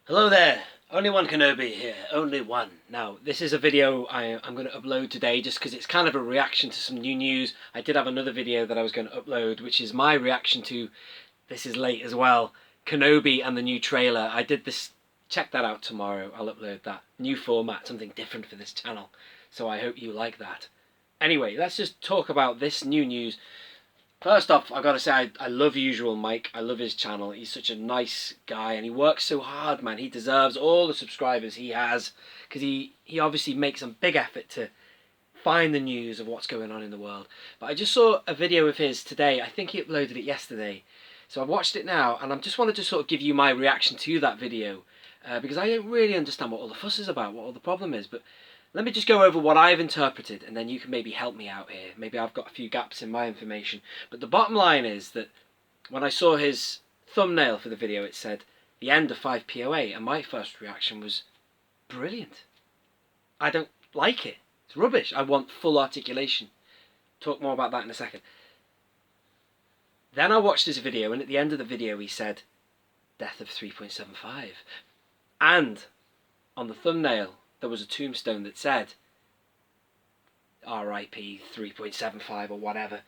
Hello there, only one Kenobi here, only one. Now, this is a video I'm going to upload today just because it's kind of a reaction to some new news. I did have another video that I was going to upload, which is my reaction to, this is late as well, Kenobi and the new trailer. I did this, check that out tomorrow, I'll upload that. New format, something different for this channel, so I hope you like that. Anyway, let's just talk about this new news. First off, I gotta say, I love Usualmike. I love his channel. He's such a nice guy and he works so hard, man. He deserves all the subscribers he has because he obviously makes a big effort to find the news of what's going on in the world. But I just saw a video of his today. I think he uploaded it yesterday. So I've watched it now and I just wanted to sort of give you my reaction to that video because I don't really understand what all the fuss is about, what all the problem is. But let me just go over what I've interpreted and then you can maybe help me out here. Maybe I've got a few gaps in my information. But the bottom line is that when I saw his thumbnail for the video, it said the end of 5POA, and my first reaction was brilliant. I don't like it. It's rubbish. I want full articulation. Talk more about that in a second. Then I watched his video, and at the end of the video he said death of 3.75. And on the thumbnail there was a tombstone that said RIP 3.75 or whatever.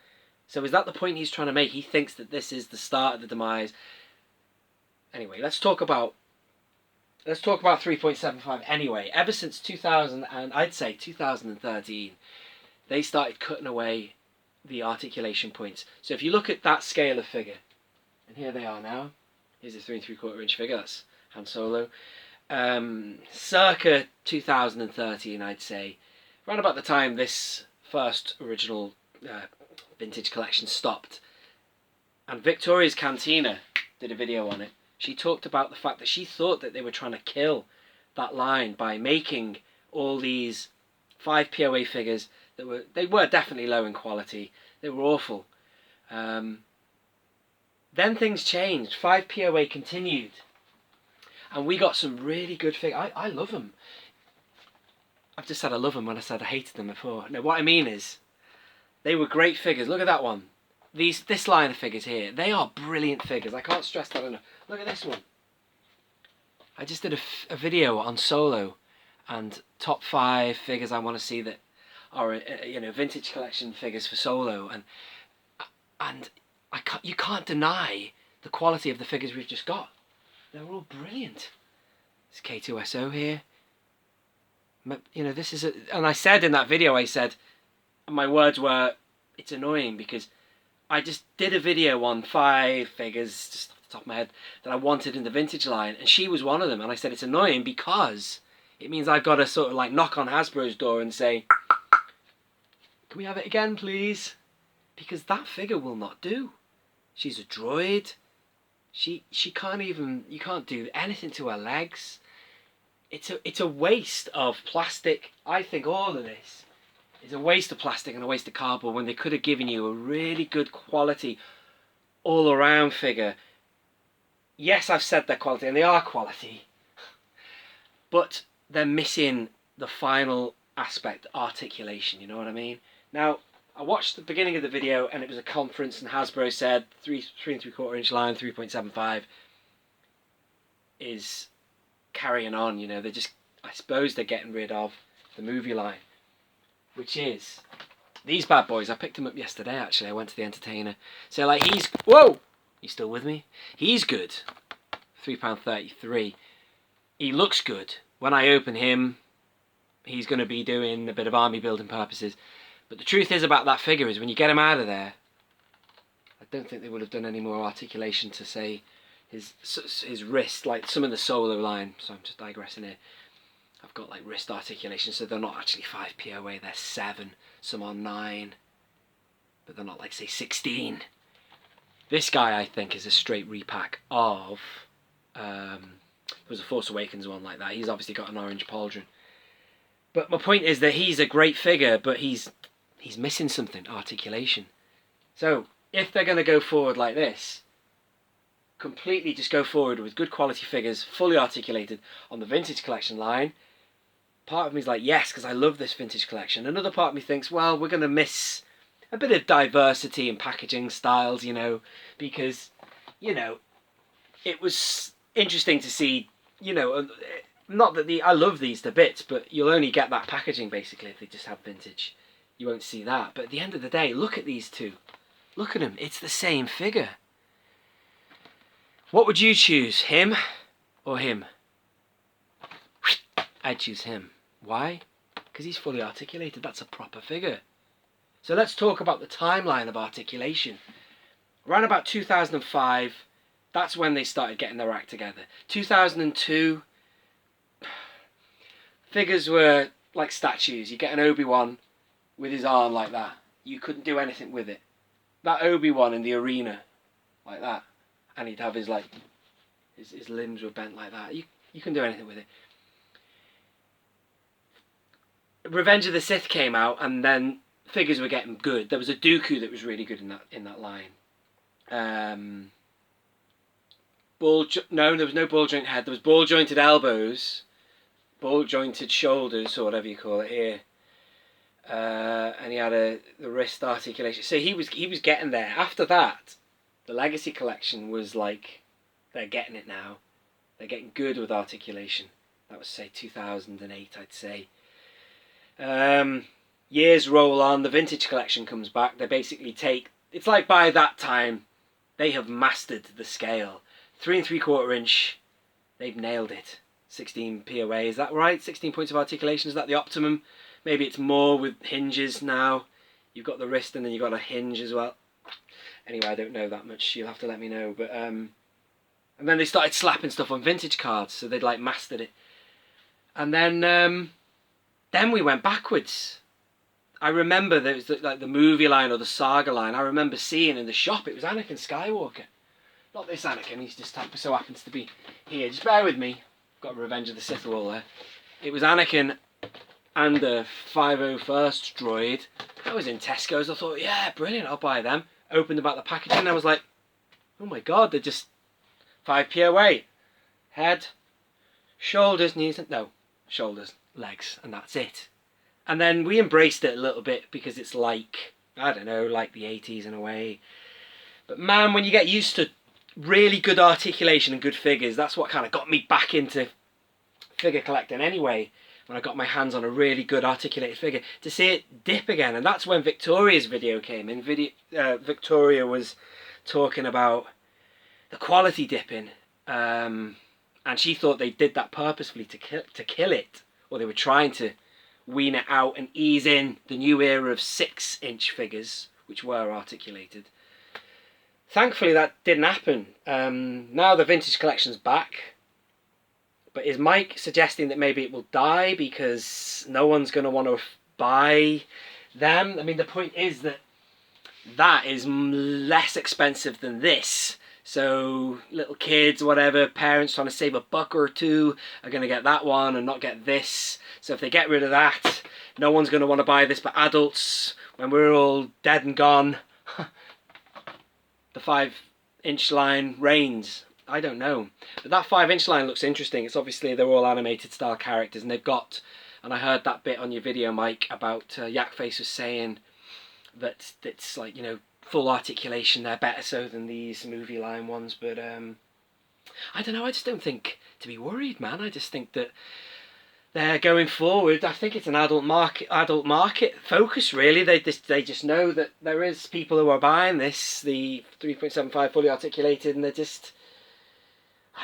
So is that the point he's trying to make? He thinks that this is the start of the demise. Anyway, let's talk about 3.75 anyway. Ever since 2013, they started cutting away the articulation points. So if you look at that scale of figure, and here they are now. Here's a 3 3/4 inch figure. That's Han Solo. Circa 2013, I'd say, around about the time this first original vintage collection stopped, and Victoria's Cantina did a video on it. She talked about the fact that she thought that they were trying to kill that line by making all these 5POA figures that were definitely low in quality. They were awful. Then things changed. 5POA continued. And we got some really good figures. I love them. I've just said I love them when I said I hated them before. No, what I mean is, they were great figures. Look at that one. This line of figures here, they are brilliant figures. I can't stress that enough. Look at this one. I just did a video on Solo and top 5 figures I want to see that are vintage collection figures for Solo, and you can't deny the quality of the figures we've just got. They're all brilliant. There's K2SO here. This is and I said in that video, I said, my words were, it's annoying because I just did a video on 5 figures, just off the top of my head, that I wanted in the vintage line, and she was one of them, and I said it's annoying because it means I've got to sort of like knock on Hasbro's door and say, can we have it again, please? Because that figure will not do. She's a droid. She can't even, you can't do anything to her legs. It's a waste of plastic. I think all of this is a waste of plastic and a waste of cardboard when they could have given you a really good quality all around figure. Yes, I've said they're quality, and they are quality, but they're missing the final aspect, articulation, you know what I mean? Now, I watched the beginning of the video and it was a conference and Hasbro said 3 3/4 inch line, 3.75 is carrying on, they're just, I suppose they're getting rid of the movie line, which is these bad boys. I picked them up yesterday actually. I went to the Entertainer. So like whoa! You still with me? He's good. £3.33. He looks good. When I open him, he's going to be doing a bit of army building purposes. But the truth is about that figure is when you get him out of there, I don't think they would have done any more articulation to say his wrist, like some of the Solo line. So I'm just digressing here. I've got like wrist articulation, so they're not actually 5POA, they're 7, some are 9, but they're not like say 16. This guy I think is a straight repack of, there was a Force Awakens one like that. He's obviously got an orange pauldron. But my point is that he's a great figure, but he's missing something, articulation. So if they're going to go forward like this, completely just go forward with good quality figures, fully articulated on the vintage collection line, part of me is like, yes, because I love this vintage collection. Another part of me thinks, well, we're going to miss a bit of diversity in packaging styles, because, it was interesting to see you know, not that I love these to bits, but you'll only get that packaging basically if they just have vintage. You won't see that. But at the end of the day, look at these two. Look at them. It's the same figure. What would you choose, him or him? I'd choose him. Why? Because he's fully articulated. That's a proper figure. So let's talk about the timeline of articulation. Around about 2005, that's when they started getting their act together. 2002, figures were like statues. You get an Obi-Wan with his arm like that. You couldn't do anything with it. That Obi-Wan in the arena, like that. And he'd have his, like, his limbs were bent like that. You couldn't do anything with it. Revenge of the Sith came out, and then figures were getting good. There was a Dooku that was really good in that line. No, there was no ball joint head. There was ball jointed elbows, ball jointed shoulders, or whatever you call it here. And he had the wrist articulation. So he was getting there. After that, the Legacy Collection was like, they're getting it now. They're getting good with articulation. That was, say, 2008, I'd say. Years roll on, the Vintage Collection comes back. They basically take, it's like by that time, they have mastered the scale. 3 3/4 inch, they've nailed it. 16 POA, is that right? 16 points of articulation, is that the optimum? Maybe it's more with hinges now. You've got the wrist and then you've got a hinge as well. Anyway, I don't know that much, you'll have to let me know. But and then they started slapping stuff on vintage cards, so they'd like mastered it. And then we went backwards. I remember there was like the movie line or the Saga line. I remember seeing in the shop, it was Anakin Skywalker. Not this Anakin, he's just so happens to be here. Just bear with me. Got Revenge of the Sith wall there. It was Anakin and the 501st droid. I was in Tesco's. I thought, yeah, brilliant, I'll buy them. Opened about the packaging and I was like, oh my god, they're just 5 POA. Head, shoulders, knees, no, shoulders, legs, and that's it. And then we embraced it a little bit because it's like, I don't know, like the 80s in a way. But man, when you get used to really good articulation and good figures, that's what kind of got me back into figure collecting anyway. When I got my hands on a really good articulated figure, to see it dip again. And that's when Victoria's video came in. Victoria was talking about the quality dipping. And she thought they did that purposefully to kill it. Or they were trying to wean it out and ease in the new era of 6-inch figures, which were articulated. Thankfully that didn't happen. Now the Vintage Collection's back. But is Mike suggesting that maybe it will die because no one's going to want to buy them? I mean, the point is that that is less expensive than this. So little kids, whatever, parents trying to save a buck or two are going to get that one and not get this. So if they get rid of that, no one's going to want to buy this. But adults, when we're all dead and gone, the 5-inch line reigns. I don't know. But that 5-inch line looks interesting. It's obviously, they're all animated style characters, and they've got, and I heard that bit on your video, Mike, about Yakface was saying that it's like, you know, full articulation, they're better so than these movie line ones. But I don't know, I just don't think to be worried, man. I just think that they're going forward. I think it's an adult market focus, really. They just know that there is people who are buying this, the 3.75 fully articulated, and they're just,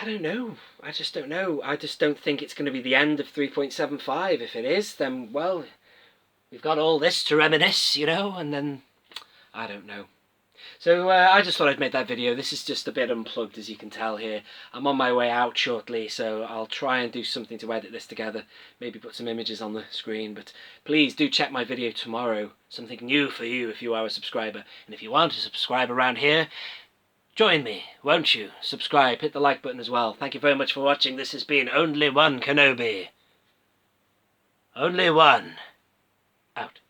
I don't know. I just don't know. I just don't think it's going to be the end of 3.75. If it is, then, well, we've got all this to reminisce, you know, and then, I don't know. So I just thought I'd make that video. This is just a bit unplugged, as you can tell here. I'm on my way out shortly, so I'll try and do something to edit this together. Maybe put some images on the screen, but please do check my video tomorrow. Something new for you if you are a subscriber. And if you want to subscribe around here, join me, won't you? Subscribe, hit the like button as well. Thank you very much for watching. This has been Only One Kenobi. Only one. Out.